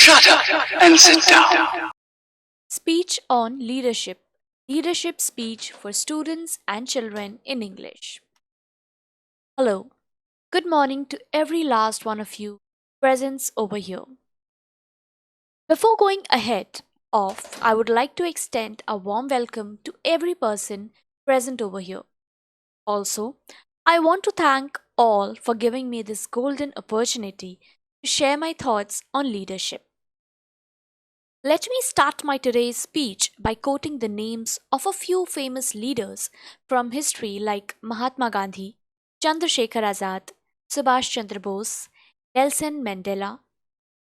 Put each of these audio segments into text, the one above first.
Shut up and sit down. Speech on leadership. Leadership speech for students and children in English. Hello. Good morning to every last one of you presents over here. Before going ahead of, I would like to extend a warm welcome to every person present over here. Also, I want to thank all for giving me this golden opportunity to share my thoughts on leadership. Let me start my today's speech by quoting the names of a few famous leaders from history like Mahatma Gandhi, Chandrasekhar Azad, Subhash Chandra Bose, Nelson Mandela,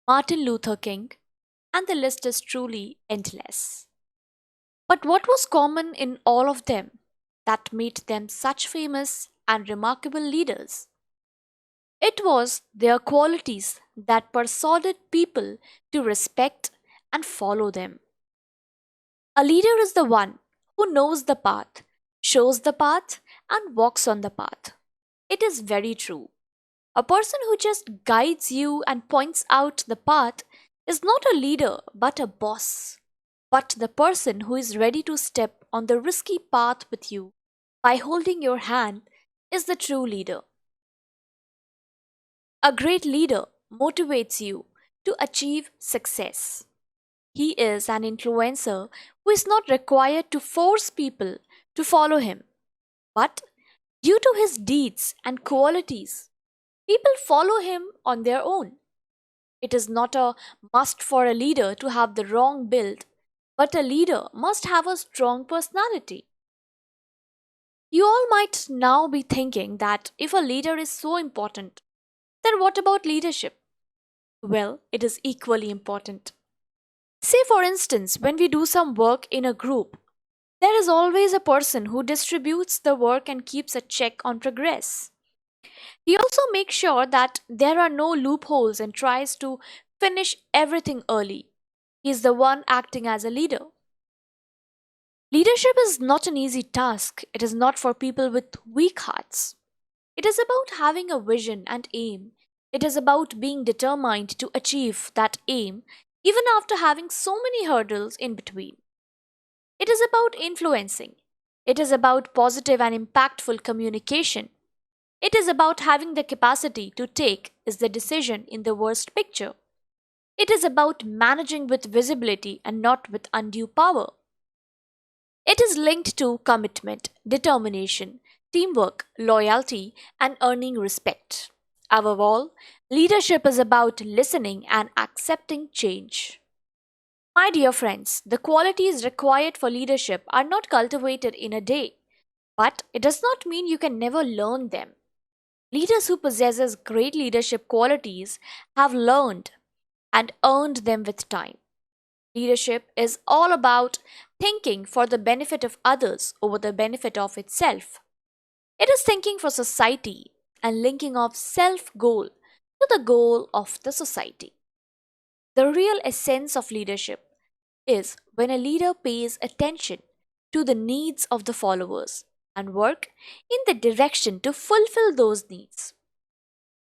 Martin Luther King, and the list is truly endless. But what was common in all of them that made them such famous and remarkable leaders? It was their qualities that persuaded people to respect and follow them. A leader is the one who knows the path, shows the path, and walks on the path. It is very true. A person who just guides you and points out the path is not a leader but a boss. But the person who is ready to step on the risky path with you by holding your hand is the true leader. A great leader motivates you to achieve success. He is an influencer who is not required to force people to follow him, but due to his deeds and qualities, people follow him on their own. It is not a must for a leader to have the wrong build, but a leader must have a strong personality. You all might now be thinking that if a leader is so important, then what about leadership? Well, it is equally important. Say, for instance, when we do some work in a group, there is always a person who distributes the work and keeps a check on progress. He also makes sure that there are no loopholes and tries to finish everything early. He is the one acting as a leader. Leadership is not an easy task. It is not for people with weak hearts. It is about having a vision and aim. It is about being determined to achieve that aim even after having so many hurdles in between. It is about influencing. It is about positive and impactful communication. It is about having the capacity to take is the decision in the worst picture. It is about managing with visibility and not with undue power. It is linked to commitment, determination, teamwork, loyalty, and earning respect. Above all, leadership is about listening and accepting change. My dear friends, the qualities required for leadership are not cultivated in a day, but it does not mean you can never learn them. Leaders who possess great leadership qualities have learned and earned them with time. Leadership is all about thinking for the benefit of others over the benefit of itself. It is thinking for society and linking of self goal to the goal of the society. The real essence of leadership is when a leader pays attention to the needs of the followers and work in the direction to fulfill those needs.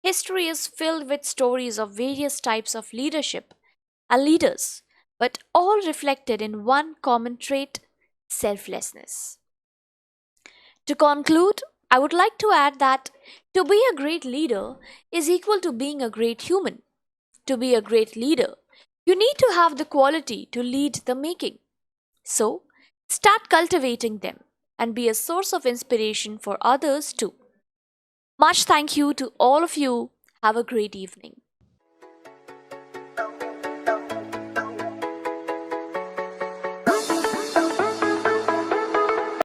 History is filled with stories of various types of leadership and leaders, but all reflected in one common trait: selflessness. To conclude, I would like to add that to be a great leader is equal to being a great human. To be a great leader, you need to have the quality to lead the making. So, start cultivating them and be a source of inspiration for others too. Much thank you to all of you. Have a great evening.